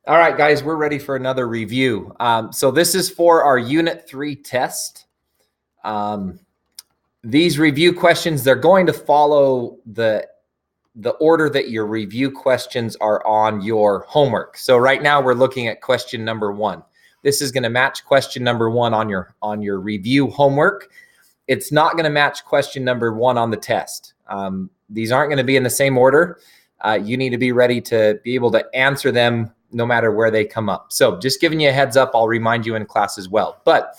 All right, guys, we're ready for another review. So this is for our Unit 3 test. These review questions, they're going to follow the order that your review questions are on your homework. So right now we're looking at question number 1. This is going to match question number 1 on your review homework. It's not going to match question number 1 on the test. These aren't going to be in the same order. You need to be ready to be able to answer them no matter where they come up. So just giving you a heads up, I'll remind you in class as well. But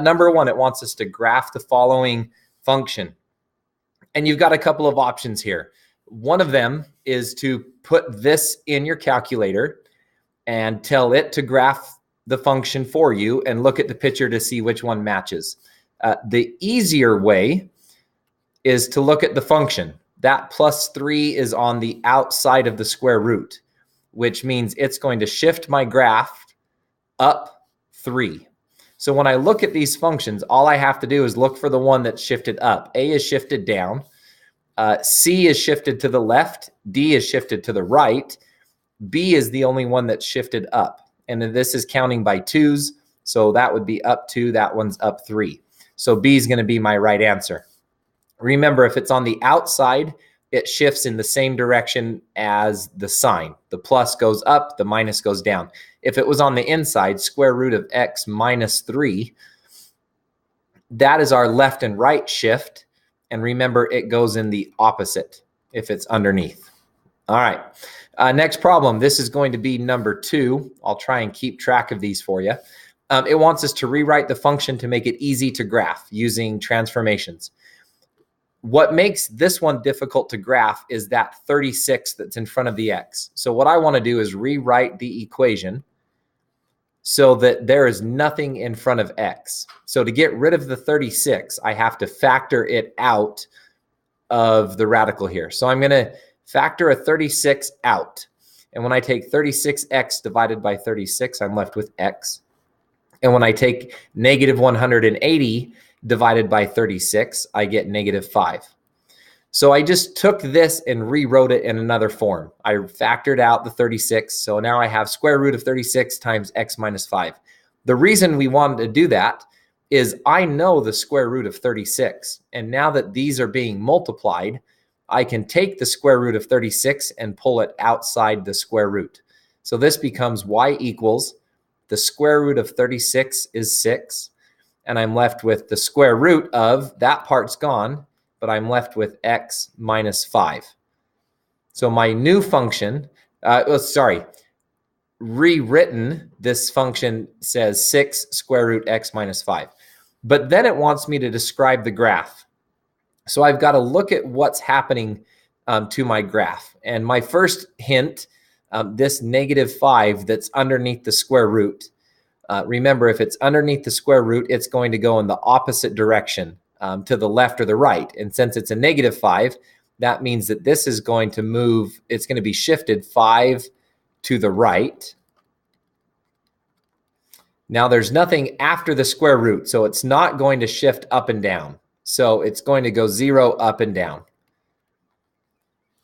number 1, it wants us to graph the following function. And you've got a couple of options here. One of them is to put this in your calculator and tell it to graph the function for you and look at the picture to see which one matches. The easier way is to look at the function. That plus 3 is on the outside of the square root, which means it's going to shift my graph up 3. So when I look at these functions, all I have to do is look for the one that's shifted up. A is shifted down. C is shifted to the left. D is shifted to the right. B is the only one that's shifted up. And then this is counting by 2s. So that would be up 2. That one's up 3. So B is going to be my right answer. Remember, if it's on the outside, it shifts in the same direction as the sign. The plus goes up, the minus goes down. If it was on the inside, square root of x minus 3, that is our left and right shift. And remember, it goes in the opposite if it's underneath. All right, next problem. This is going to be number 2. I'll try and keep track of these for you. It wants us to rewrite the function to make it easy to graph using transformations. What makes this one difficult to graph is that 36 that's in front of the x. So what I want to do is rewrite the equation so that there is nothing in front of x. So to get rid of the 36, I have to factor it out of the radical here. So I'm going to factor a 36 out. And when I take 36x divided by 36, I'm left with x. And when I take negative 180 divided by 36, I get negative 5. So I just took this and rewrote it in another form. I factored out the 36. So now I have square root of 36 times x minus 5. The reason we wanted to do that is I know the square root of 36. And now that these are being multiplied, I can take the square root of 36 and pull it outside the square root. So this becomes y equals the square root of 36 is 6. And I'm left with the square root of, that part's gone, but I'm left with x minus 5. So my new function, rewritten, this function says 6 square root x minus 5. But then it wants me to describe the graph. So I've got to look at what's happening to my graph. And my first hint, this negative 5 that's underneath the square root, remember, if it's underneath the square root, it's going to go in the opposite direction, to the left or the right. And since it's a negative 5, that means that this is going to move, it's going to be shifted 5 to the right. Now there's nothing after the square root, so it's not going to shift up and down. So it's going to go 0 up and down.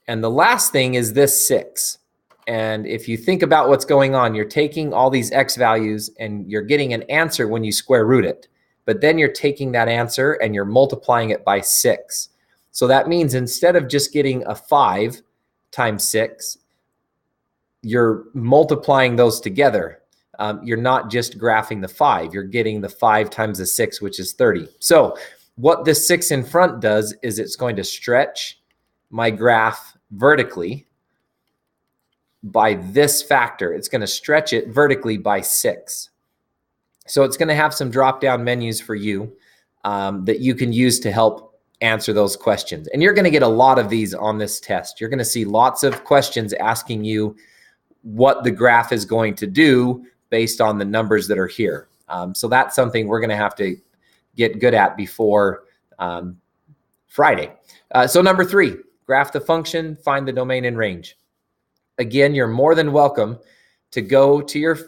And the last thing is this 6. And if you think about what's going on, you're taking all these x values and you're getting an answer when you square root it. But then you're taking that answer and you're multiplying it by 6. So that means instead of just getting a 5 times 6, you're multiplying those together. You're not just graphing the 5. You're getting the 5 times the 6, which is 30. So what this 6 in front does is it's going to stretch my graph vertically by this factor. It's going to stretch it vertically by 6. So it's going to have some drop-down menus for you that you can use to help answer those questions. And you're going to get a lot of these on this test. You're going to see lots of questions asking you what the graph is going to do based on the numbers that are here. So that's something we're going to have to get good at before Friday. So number 3, graph the function, find the domain and range. Again, you're more than welcome to go to your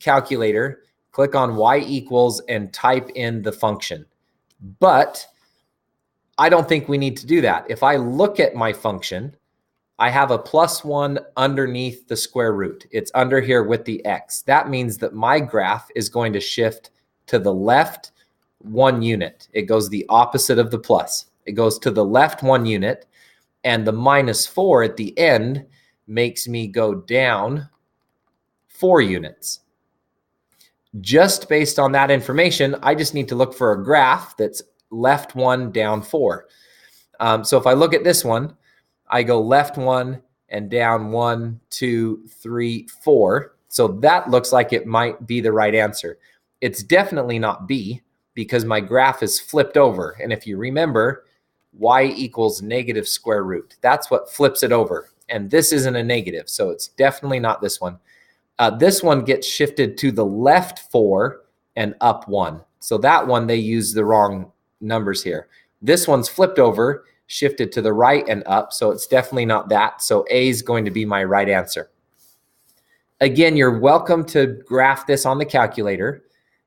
calculator, click on y equals, and type in the function. But I don't think we need to do that. If I look at my function, I have a +1 underneath the square root. It's under here with the x. That means that my graph is going to shift to the left 1 unit. It goes the opposite of the plus. It goes to the left 1 unit, and the -4 at the end makes me go down 4 units. Just based on that information, I just need to look for a graph that's left 1, down 4. So if I look at this one, I go left 1 and down 1, 2, 3, 4. So that looks like it might be the right answer. It's definitely not B because my graph is flipped over. And if you remember, y equals negative square root. That's what flips it over. And this isn't a negative, so it's definitely not this one. This one gets shifted to the left 4 and up 1. So that one, they use the wrong numbers here. This one's flipped over, shifted to the right and up, so it's definitely not that. So A is going to be my right answer. Again, you're welcome to graph this on the calculator.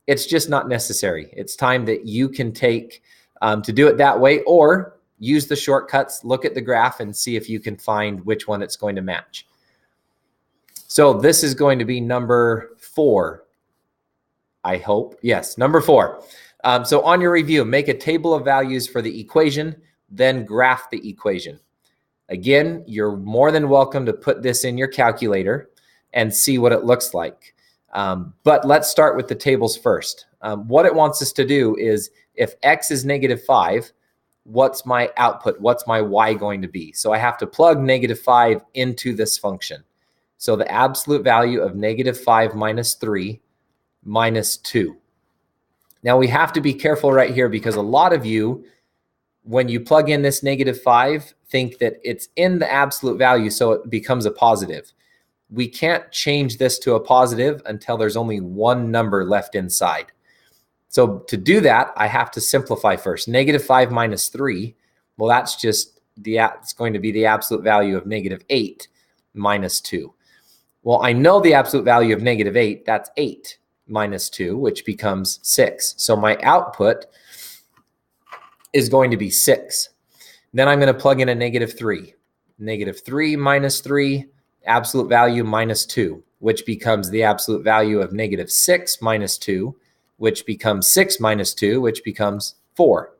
It's just not necessary. It's time that you can take to do it that way, or use the shortcuts, look at the graph, and see if you can find which one it's going to match. So this is going to be number 4, I hope. Yes, number 4. So on your review, make a table of values for the equation, then graph the equation. Again, you're more than welcome to put this in your calculator and see what it looks like. But let's start with the tables first. What it wants us to do is, if x is -5, what's my output? What's my y going to be? So I have to plug -5 into this function. So the absolute value of -5 minus 3 minus 2. Now we have to be careful right here because a lot of you, when you plug in this -5, think that it's in the absolute value, so it becomes a positive. We can't change this to a positive until there's only one number left inside. So to do that, I have to simplify first. -5 minus 3, well, that's just it's going to be the absolute value of -8 minus 2. Well, I know the absolute value of -8, that's 8 minus 2, which becomes 6. So my output is going to be 6. Then I'm going to plug in a -3. -3 minus 3, absolute value minus 2, which becomes the absolute value of -6 minus 2, which becomes 6 minus 2, which becomes 4.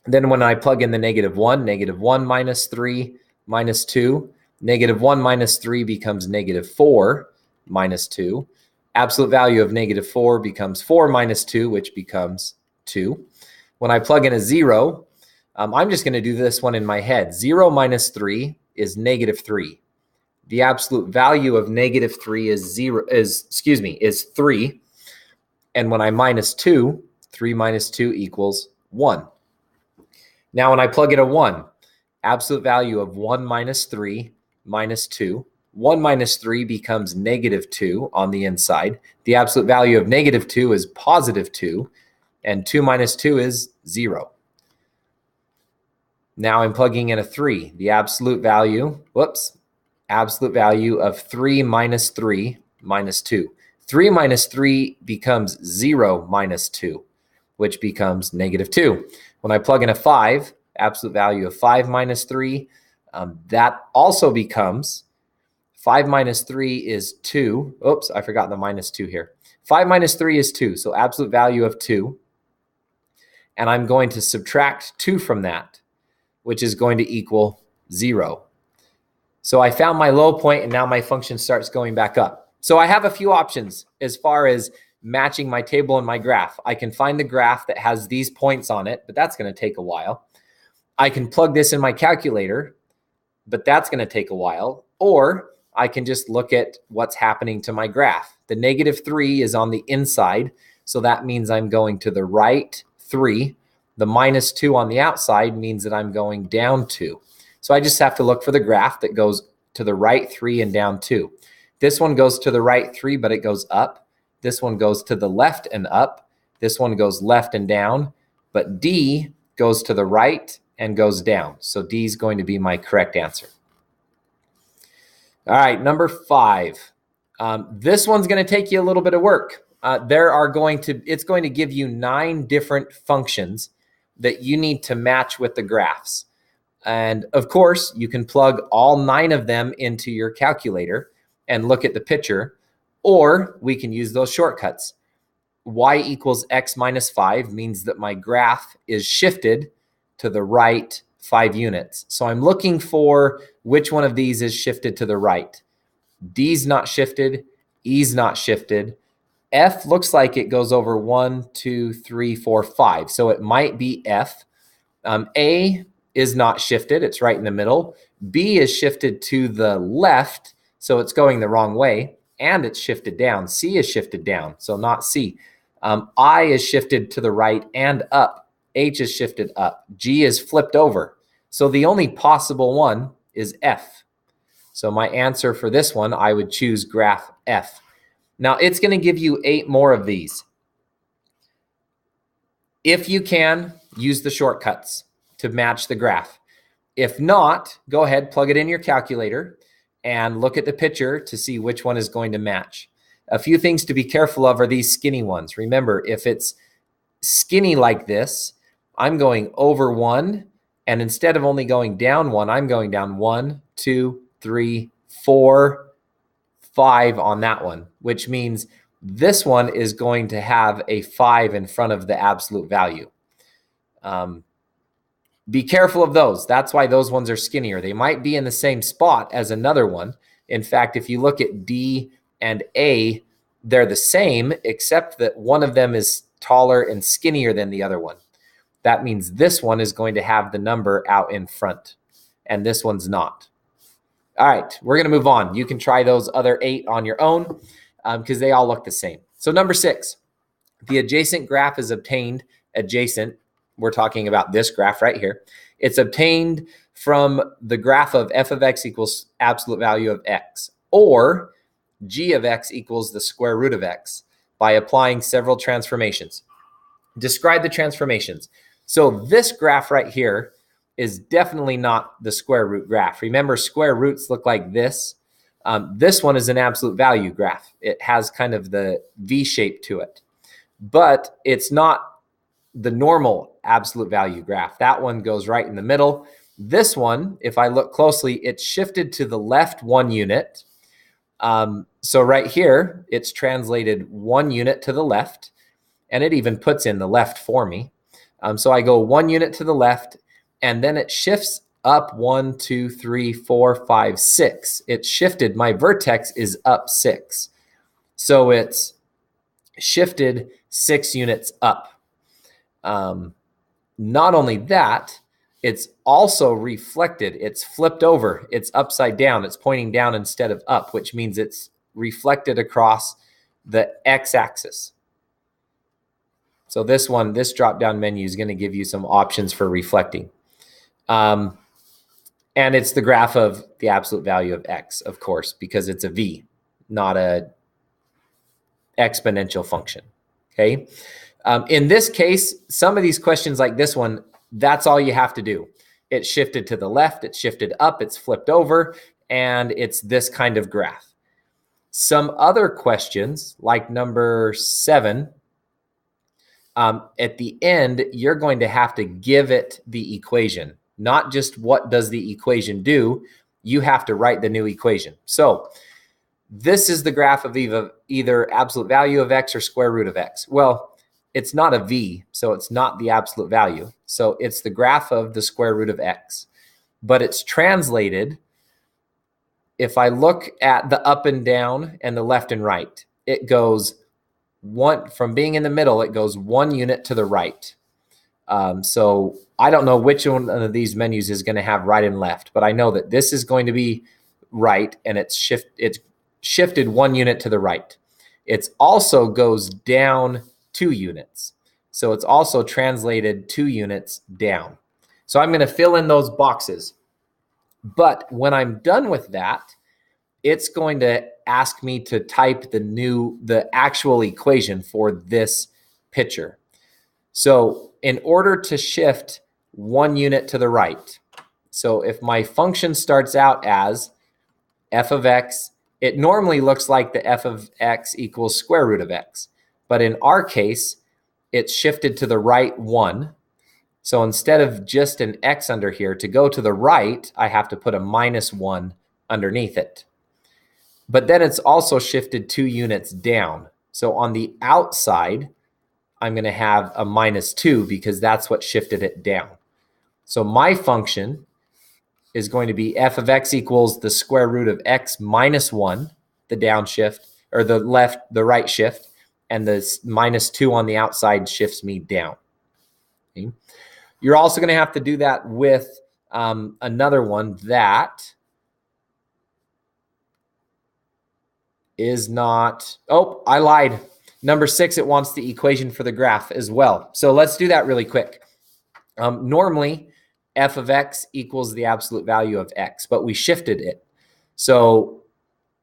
Then when I plug in the -1, -1 minus 3 minus 2, -1 minus 3 becomes -4 minus 2. Absolute value of -4 becomes 4 minus 2, which becomes 2. When I plug in a 0, I'm just going to do this one in my head. 0 minus 3 is -3. The absolute value of -3 is 3. And when I minus 2, 3 minus 2 equals 1. Now when I plug in a 1, absolute value of 1 minus 3 minus 2. 1 minus 3 becomes -2 on the inside. The absolute value of -2 is +2. And 2 minus 2 is 0. Now I'm plugging in a 3. The absolute value of 3 minus 3 minus 2. 3 minus 3 becomes 0 minus 2, which becomes -2. When I plug in a 5, absolute value of 5 minus 3, that also becomes 5 minus 3 is 2. Oops, I forgot the minus 2 here. 5 minus 3 is 2, so absolute value of 2. And I'm going to subtract 2 from that, which is going to equal 0. So I found my low point, and now my function starts going back up. So I have a few options as far as matching my table and my graph. I can find the graph that has these points on it, but that's going to take a while. I can plug this in my calculator, but that's going to take a while. Or I can just look at what's happening to my graph. The -3 is on the inside, so that means I'm going to the right 3. The -2 on the outside means that I'm going down 2. So I just have to look for the graph that goes to the right 3 and down 2. This one goes to the right 3, but it goes up. This one goes to the left and up. This one goes left and down. But D goes to the right and goes down. So D is going to be my correct answer. All right, number 5. This one's going to take you a little bit of work. It's going to give you 9 different functions that you need to match with the graphs. And of course, you can plug all 9 of them into your calculator and look at the picture, or we can use those shortcuts. Y equals x minus 5 means that my graph is shifted to the right 5 units. So I'm looking for which one of these is shifted to the right. D's not shifted, E's not shifted. F looks like it goes over 1, 2, 3, 4, 5. So it might be F. A is not shifted. It's right in the middle. B is shifted to the left, so it's going the wrong way, and it's shifted down. C is shifted down, so not C. I is shifted to the right and up. H is shifted up. G is flipped over. So the only possible one is F. So my answer for this one, I would choose graph F. Now it's going to give you 8 more of these. If you can, use the shortcuts to match the graph. If not, go ahead, plug it in your calculator and look at the picture to see which one is going to match. A few things to be careful of are these skinny ones. Remember, if it's skinny like this, I'm going over 1, and instead of only going down 1, I'm going down 1, 2, 3, 4, 5 on that one, which means this one is going to have a 5 in front of the absolute value. Be careful of those. That's why those ones are skinnier. They might be in the same spot as another one. In fact, if you look at D and A, they're the same, except that one of them is taller and skinnier than the other one. That means this one is going to have the number out in front, and this one's not. All right, we're going to move on. You can try those other 8 on your own because they all look the same. So number 6, the adjacent graph is obtained adjacent. We're talking about this graph right here. It's obtained from the graph of f of x equals absolute value of x, or g of x equals the square root of x, by applying several transformations. Describe the transformations. So this graph right here is definitely not the square root graph. Remember, square roots look like this. This one is an absolute value graph. It has kind of the V shape to it, but it's not the normal absolute value graph. That one goes right in the middle. This one, if I look closely, it's shifted to the left 1 unit. So right here, it's translated 1 unit to the left, and it even puts in the left for me. So I go 1 unit to the left, and then it shifts up 1, 2, 3, 4, 5, 6. It's shifted. My vertex is up 6. So it's shifted 6 units up. Not only that, it's also reflected. It's flipped over. It's upside down. It's pointing down instead of up, which means it's reflected across the x-axis. So this drop-down menu is going to give you some options for reflecting. And it's the graph of the absolute value of x, of course, because it's a v, not a exponential function, okay? In this case, some of these questions like this one, that's all you have to do. It's shifted to the left, it's shifted up, it's flipped over, and it's this kind of graph. Some other questions, like number 7, at the end, you're going to have to give it the equation, not just what does the equation do. You have to write the new equation. So this is the graph of either absolute value of x or square root of x. Well, it's not a v, so it's not the absolute value. So it's the graph of the square root of x. But it's translated, if I look at the up and down and the left and right, it goes from being in the middle, it goes 1 unit to the right. So I don't know which one of these menus is going to have right and left, but I know that this is going to be right, and it's shifted 1 unit to the right. It also goes down 2 units. So it's also translated 2 units down. So I'm going to fill in those boxes. But when I'm done with that, it's going to ask me to type the actual equation for this picture. So in order to shift 1 unit to the right, so if my function starts out as f of x, it normally looks like the f of x equals square root of x. But in our case, it's shifted to the right 1. So instead of just an x under here, to go to the right, I have to put a -1 underneath it. But then it's also shifted 2 units down. So on the outside, I'm going to have a -2 because that's what shifted it down. So my function is going to be f of x equals the square root of x minus 1, the downshift, or the right shift, and the -2 on the outside shifts me down. Okay. You're also going to have to do that with another one that is not, oh, I lied. Number 6, it wants the equation for the graph as well. So let's do that really quick. Normally, f of x equals the absolute value of x, but we shifted it. So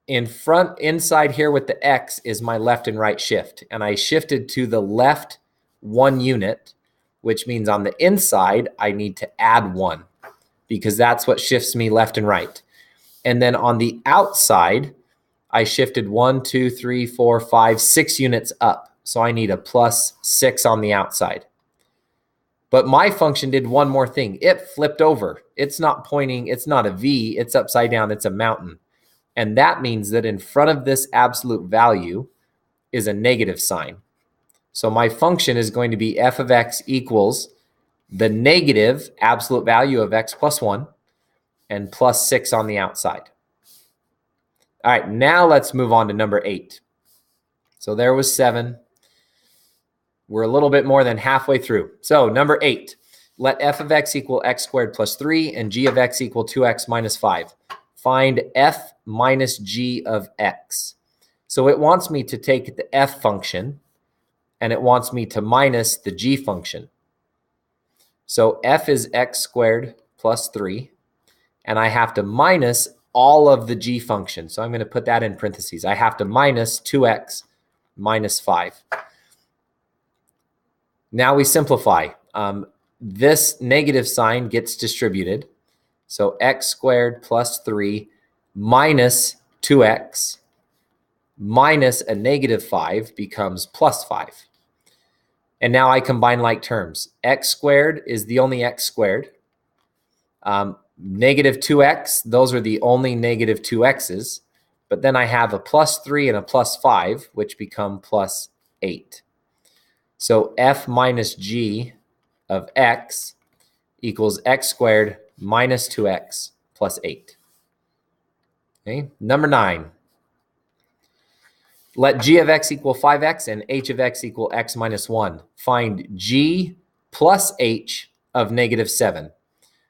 inside here with the x is my left and right shift, and I shifted to the left 1 unit, which means on the inside, I need to add 1 because that's what shifts me left and right. And then on the outside, I shifted 1, 2, 3, 4, 5, 6 units up. So I need a +6 on the outside. But my function did one more thing. It flipped over. It's not pointing, it's not a V, it's upside down, it's a mountain. And that means that in front of this absolute value is a negative sign. So my function is going to be f of x equals the negative absolute value of x plus 1 and +6 on the outside. All right, now let's move on to number 8. So there was 7. We're a little bit more than halfway through. So number 8, let f of x equal x squared plus 3 and g of x equal 2x minus 5. Find f minus g of x. So it wants me to take the f function and it wants me to minus the g function. So f is x squared plus 3, and I have to minus all of the g function. So I'm going to put that in parentheses. I have to minus 2x minus 5. Now we simplify. This negative sign gets distributed. So x squared plus 3 minus 2x minus a -5 becomes plus 5. And now I combine like terms. X squared is the only x squared. -2x, those are the only -2x's. But then I have a +3 and a +5, which become +8. So f minus g of x equals x squared minus 2x plus 8. Okay, number 9. Let g of x equal 5x and h of x equal x minus 1. Find g plus h of -7.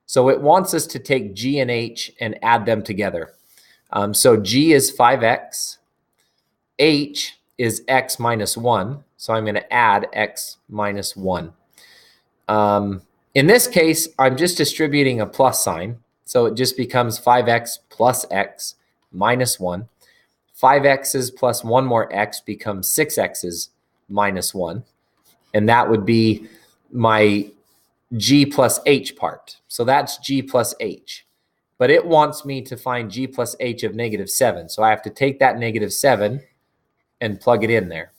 So it wants us to take g and h and add them together. So g is 5x. H is x minus 1. So I'm going to add x minus 1. In this case, I'm just distributing a plus sign. So it just becomes 5x plus x minus 1. 5x's plus 1 more x becomes 6x's minus 1. And that would be my g plus h part. So that's g plus h. But it wants me to find g plus h of -7. So I have to take that -7 and plug it in there.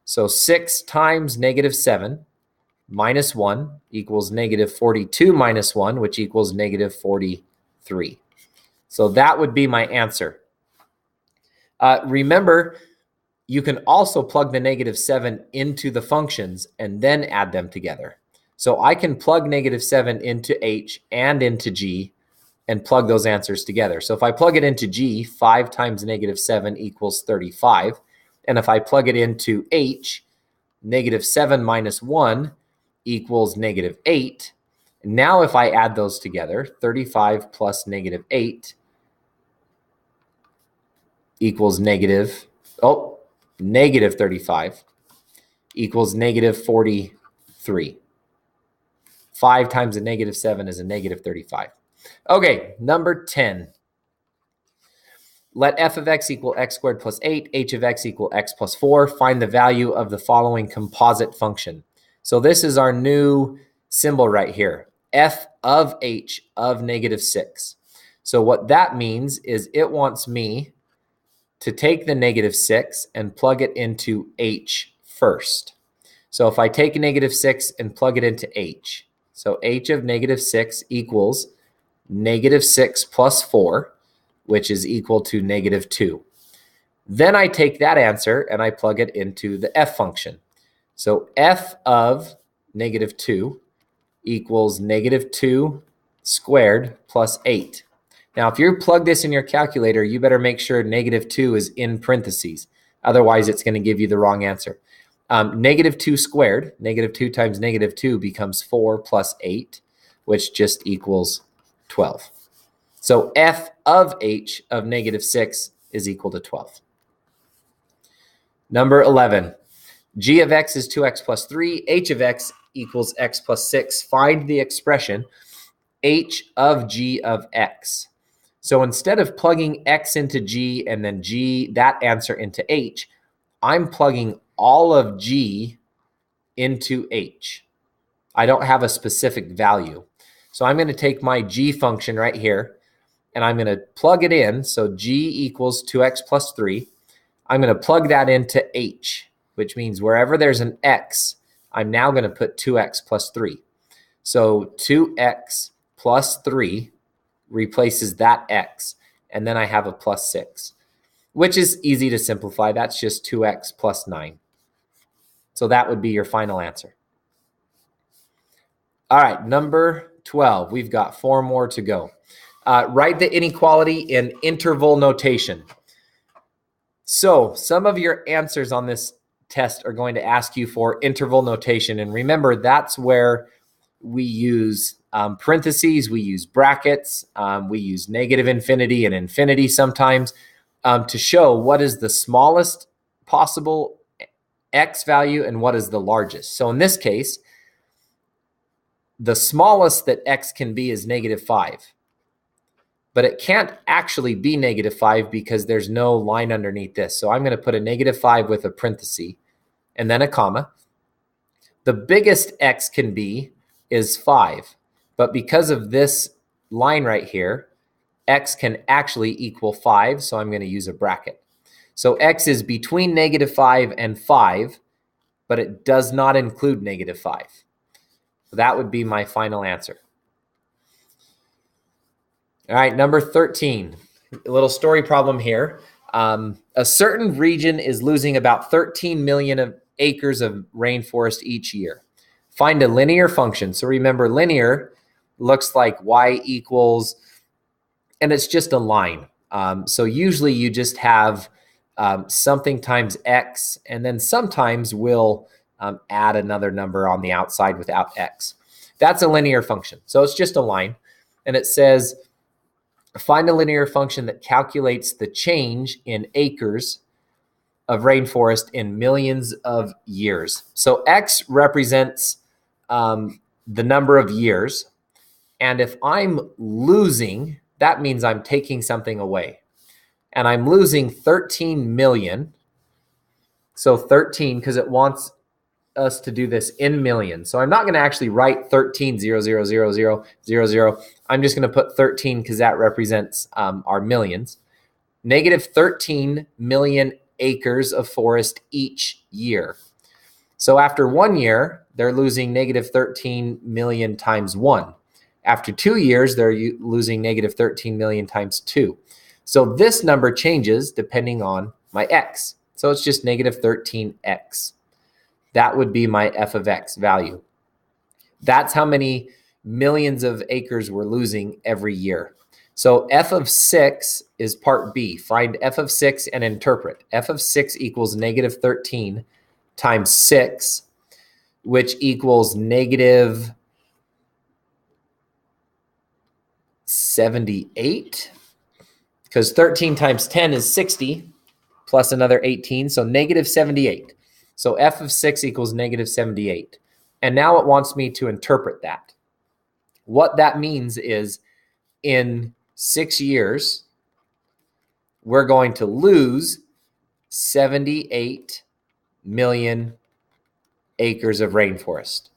So 6 times -7 minus 1 equals -42 minus 1, which equals -43. So that would be my answer. Remember, you can also plug the -7 into the functions and then add them together. So I can plug -7 into h and into g and plug those answers together. So if I plug it into g, 5 times -7 equals 35. And if I plug it into h, -7 minus 1 equals -8. Now if I add those together, 35 plus -8 equals -35 equals -43. 5 times a -7 is a -35. Okay, number 10. Let f of x equal x squared plus 8, h of x equal x plus 4. Find the value of the following composite function. So this is our new symbol right here, f of h of -6. So what that means is it wants me to take the -6 and plug it into h first. So if I take a -6 and plug it into h, So h of negative 6 equals negative 6 plus 4, which is equal to negative 2. Then I take that answer and I plug it into the f function. So f of negative 2 equals negative 2 squared plus 8. Now, if you plug this in your calculator, you better make sure negative 2 is in parentheses. Otherwise, it's going to give you the wrong answer. Negative 2 squared, negative 2 times negative 2 becomes 4 plus 8, which just equals 12. So f of h of negative 6 is equal to 12. Number 11, g of x is 2x plus 3, h of x equals x plus 6. Find the expression h of g of x. So instead of plugging x into g and then g, that answer into h, I'm plugging all of g into h. I don't have a specific value. So I'm going to take my g function right here, and I'm going to plug it in. So g equals 2x plus 3. I'm going to plug that into h, which means wherever there's an x, I'm now going to put 2x plus 3. So 2x plus 3 replaces that x, and then I have a plus 6, which is easy to simplify. That's just 2x plus 9. So that would be your final answer. All right, number 12. We've got 4 more to go. Write the inequality in interval notation. So some of your answers on this test are going to ask you for interval notation. And remember, that's where we use parentheses, we use brackets, we use negative infinity and infinity sometimes to show what is the smallest possible x value and what is the largest. So in this case, the smallest that x can be is negative 5. But it can't actually be negative 5 because there's no line underneath this. So I'm going to put a negative 5 with a parenthesis and then a comma. The biggest x can be is 5. But because of this line right here, x can actually equal 5. So I'm going to use a bracket. So x is between negative 5 and 5, but it does not include negative 5. So that would be my final answer. All right, number 13, a little story problem here. A certain region is losing about 13 million acres of rainforest each year. Find a linear function. So remember, linear looks like y equals, and it's just a line. So usually you just have something times x, and then sometimes we'll add another number on the outside without x. That's a linear function. So it's just a line, and it says, find a linear function that calculates the change in acres of rainforest in millions of years. So x represents the number of years. And if I'm losing, that means I'm taking something away. And I'm losing 13 million. So 13, because it wants us to do this in millions. So I'm not going to actually write 13, 0, 0, 0, 0, 0, 0. I'm just going to put 13 because that represents our millions. Negative 13 million acres of forest each year. So after 1 year, they're losing negative 13 million times 1. After 2 years, they're losing negative 13 million times 2. So this number changes depending on my x. So it's just negative 13x. That would be my f of x value. That's how many millions of acres we're losing every year. So f of 6 is part B. Find f of 6 and interpret. F of 6 equals negative 13 times 6, which equals negative 78. Because 13 times 10 is 60, plus another 18, so negative 78. So f of 6 equals negative 78. And now it wants me to interpret that. What that means is in 6 years, we're going to lose 78 million acres of rainforest.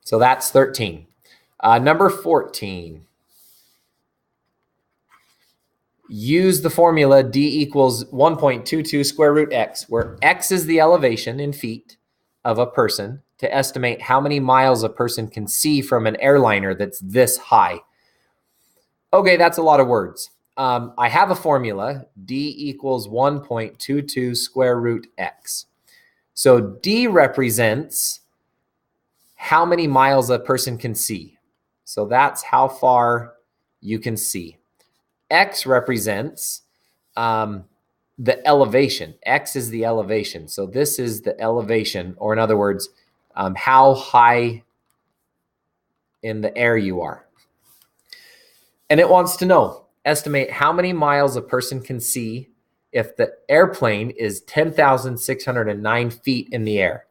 So that's 13. Number 14. Use the formula d equals 1.22 square root x, where x is the elevation in feet of a person to estimate how many miles a person can see from an airliner that's this high. Okay, that's a lot of words. I have a formula, D equals 1.22 square root x. So D represents how many miles a person can see. So that's how far you can see. X represents the elevation. X is the elevation. So this is the elevation, or in other words, how high in the air you are. And it wants to know, estimate how many miles a person can see if the airplane is 10,609 feet in the air.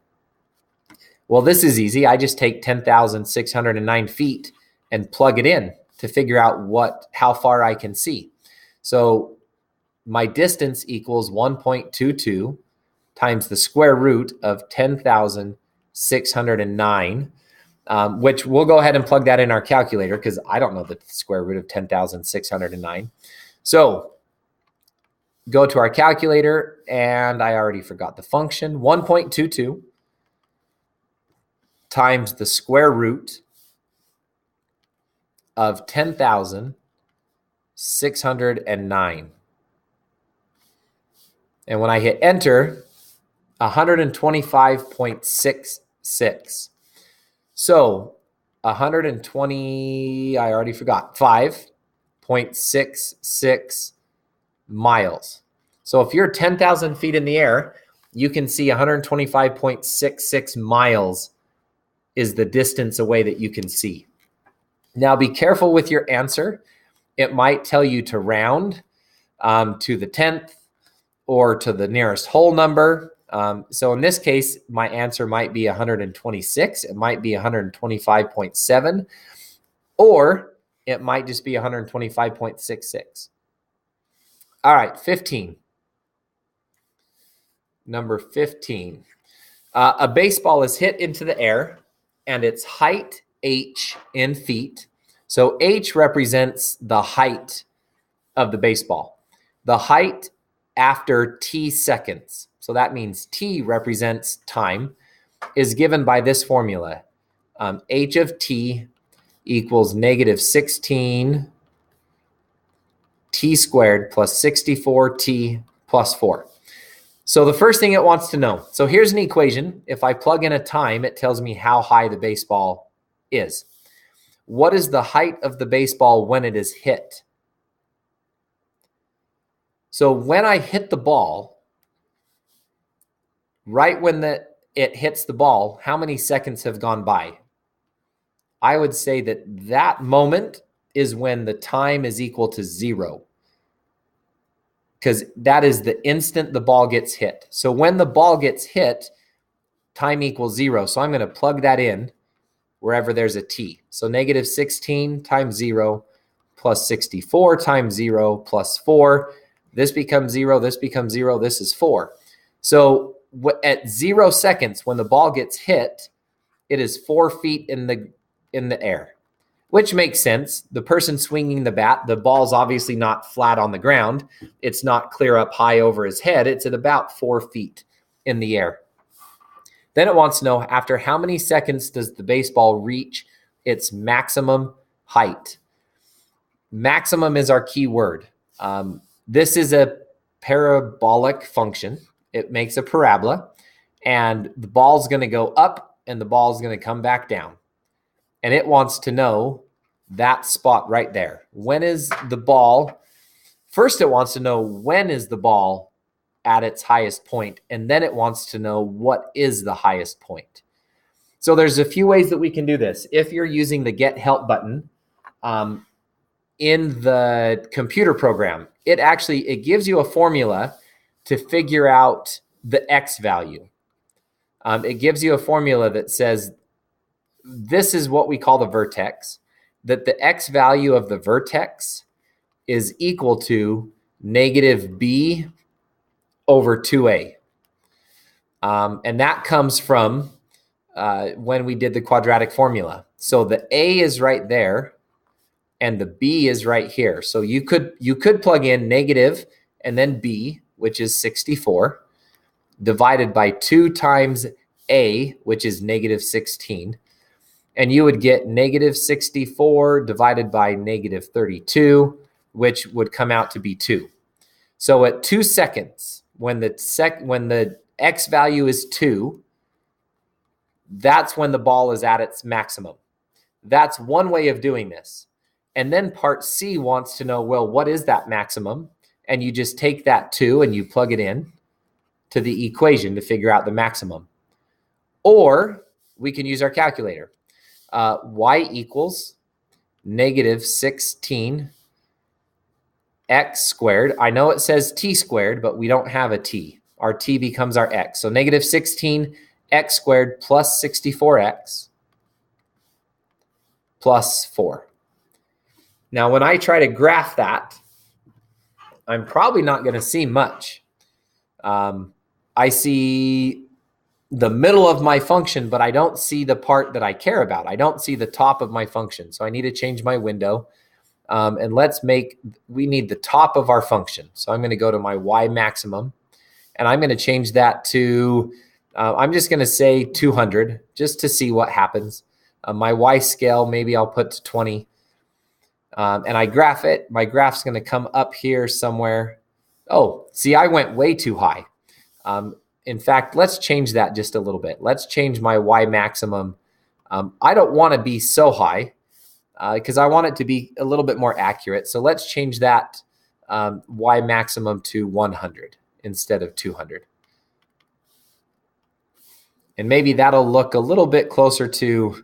Well, this is easy. I just take 10,609 feet and plug it in to figure out how far I can see. So my distance equals 1.22 times the square root of 10,609, which we'll go ahead and plug that in our calculator because I don't know the square root of 10,609. So go to our calculator, and I already forgot the function. 1.22 times the square root of 10,609. And when I hit enter, 125.66. So 120, I already forgot, 5.66 miles. So if you're 10,000 feet in the air, you can see 125.66 miles is the distance away that you can see. Now be careful with your answer. It might tell you to round to the 10th or to the nearest whole number. So in this case, my answer might be 126. It might be 125.7, or it might just be 125.66. All right, 15. Number 15. A baseball is hit into the air, and its height, h, in feet. So h represents the height of the baseball. The height after t seconds, so that means t represents time, is given by this formula. H of t equals negative 16 t squared plus 64 t plus 4. So the first thing it wants to know, so here's an equation. If I plug in a time, it tells me how high the baseball is. What is the height of the baseball when it is hit? So when I hit the ball, right when it hits the ball, how many seconds have gone by? I would say that moment is when the time is equal to 0, because that is the instant the ball gets hit. So when the ball gets hit, time equals 0. So I'm going to plug that in wherever there's a t. So negative 16 times 0 plus 64 times 0 plus 4. This becomes 0. This becomes 0. This is 4. So at 0 seconds, when the ball gets hit, it is 4 feet in the air, which makes sense. The person swinging the bat, the ball's obviously not flat on the ground. It's not clear up high over his head. It's at about 4 feet in the air. Then it wants to know, after how many seconds does the baseball reach its maximum height? Maximum is our key word. This is a parabolic function. It makes a parabola, and the ball's going to go up and the ball's going to come back down. And it wants to know that spot right there. When is the ball? First, it wants to know when is the ball at its highest point, and then it wants to know what is the highest point. So there's a few ways that we can do this. If you're using the Get Help button in the computer program, it gives you a formula to figure out the x value. It gives you a formula that says this is what we call the vertex, that the x value of the vertex is equal to negative b over 2a. And that comes from when we did the quadratic formula. So the a is right there, and the b is right here. So you could plug in negative and then b, which is 64, divided by 2 times A, which is negative 16. And you would get negative 64 divided by negative 32, which would come out to be 2. So at 2 seconds, when the X value is 2, that's when the ball is at its maximum. That's one way of doing this. And then part C wants to know, well, what is that maximum? And you just take that 2 and you plug it in to the equation to figure out the maximum. Or we can use our calculator. Y equals negative 16 x squared. I know it says t squared, but we don't have a t. Our t becomes our x. So negative 16 x squared plus 64x plus 4. Now, when I try to graph that, I'm probably not going to see much. I see the middle of my function, but I don't see the part that I care about. I don't see the top of my function. So I need to change my window. And we need the top of our function. So I'm going to go to my y maximum, and I'm going to change that to, I'm just going to say 200 just to see what happens. My y scale, maybe I'll put to 20. And I graph it. My graph's going to come up here somewhere. Oh, see, I went way too high. In fact, let's change that just a little bit. Let's change my y maximum. I don't want to be so high because I want it to be a little bit more accurate. So let's change that y maximum to 100 instead of 200. And maybe that'll look a little bit closer to,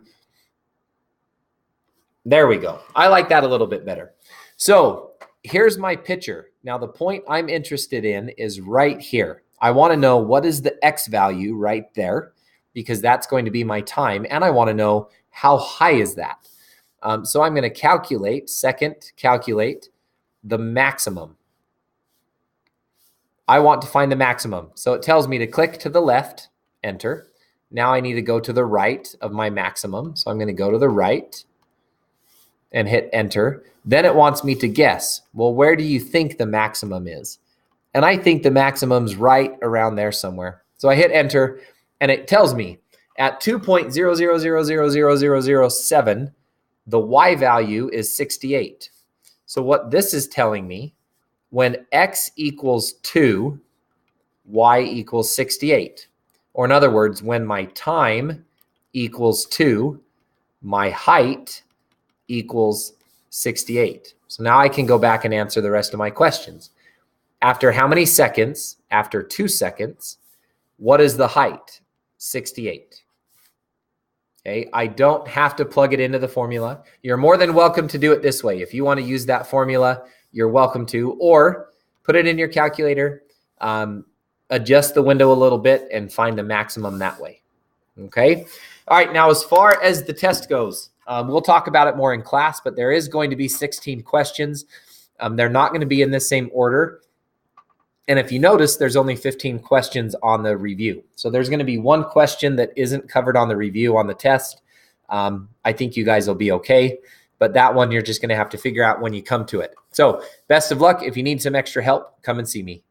there we go. I like that a little bit better. So here's my picture. Now the point I'm interested in is right here. I want to know what is the X value right there, because that's going to be my time. And I want to know how high is that. So I'm going to calculate the maximum. I want to find the maximum. So it tells me to click to the left, enter. Now I need to go to the right of my maximum. So I'm going to go to the right and hit enter. Then it wants me to guess. Well, where do you think the maximum is? And I think the maximum's right around there somewhere. So I hit enter, and it tells me at 2.0000007, the y value is 68. So what this is telling me, when x equals 2, y equals 68. Or in other words, when my time equals 2, my height equals 68. So now I can go back and answer the rest of my questions. After how many seconds? After 2 seconds. What is the height? 68. Okay, I don't have to plug it into the formula. You're more than welcome to do it this way. If you want to use that formula, you're welcome to, or put it in your calculator, adjust the window a little bit, and find the maximum that way. Okay. All right. Now, as far as the test goes, we'll talk about it more in class, but there is going to be 16 questions. They're not going to be in the same order. And if you notice, there's only 15 questions on the review. So there's going to be one question that isn't covered on the review on the test. I think you guys will be okay. But that one, you're just going to have to figure out when you come to it. So best of luck. If you need some extra help, come and see me.